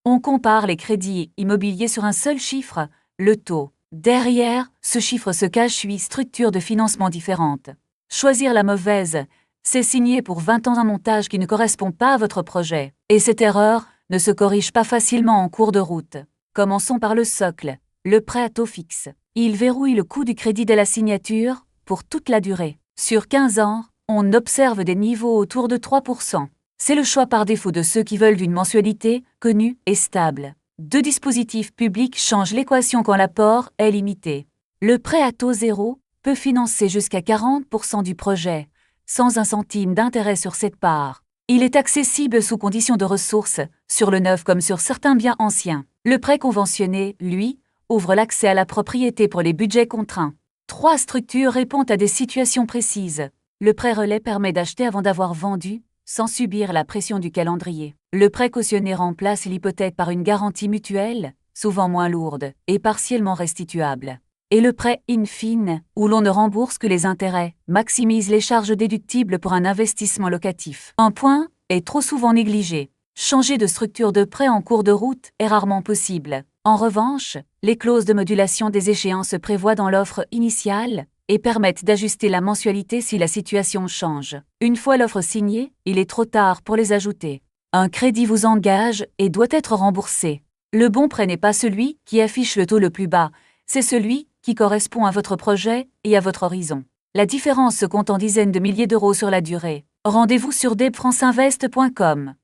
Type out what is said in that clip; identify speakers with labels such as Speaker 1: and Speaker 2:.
Speaker 1: On compare les crédits immobiliers sur un seul chiffre, le taux. Derrière, ce chiffre se cache 8 structures de financement différentes. Choisir la mauvaise, c'est signer pour 20 ans un montage qui ne correspond pas à votre projet. Et cette erreur ne se corrige pas facilement en cours de route. Commençons par le socle, le prêt à taux fixe. Il verrouille le coût du crédit dès la signature pour toute la durée. Sur 15 ans, on observe des niveaux autour de 3%. C'est le choix par défaut de ceux qui veulent d'une mensualité connue et stable. Deux dispositifs publics changent l'équation quand l'apport est limité. Le prêt à taux zéro peut financer jusqu'à 40% du projet, sans un centime d'intérêt sur cette part. Il est accessible sous conditions de ressources, sur le neuf comme sur certains biens anciens. Le prêt conventionné, lui, ouvre l'accès à la propriété pour les budgets contraints. 3 structures répondent à des situations précises. Le prêt relais permet d'acheter avant d'avoir vendu, sans subir la pression du calendrier. Le prêt cautionné remplace l'hypothèque par une garantie mutuelle, souvent moins lourde, et partiellement restituable. Et le prêt in fine, où l'on ne rembourse que les intérêts, maximise les charges déductibles pour un investissement locatif. Un point est trop souvent négligé. Changer de structure de prêt en cours de route est rarement possible. En revanche, les clauses de modulation des échéances se prévoient dans l'offre initiale et permettent d'ajuster la mensualité si la situation change. Une fois l'offre signée, il est trop tard pour les ajouter. Un crédit vous engage et doit être remboursé. Le bon prêt n'est pas celui qui affiche le taux le plus bas, c'est celui qui correspond à votre projet et à votre horizon. La différence se compte en dizaines de milliers d'euros sur la durée. Rendez-vous sur debfranceinvest.com.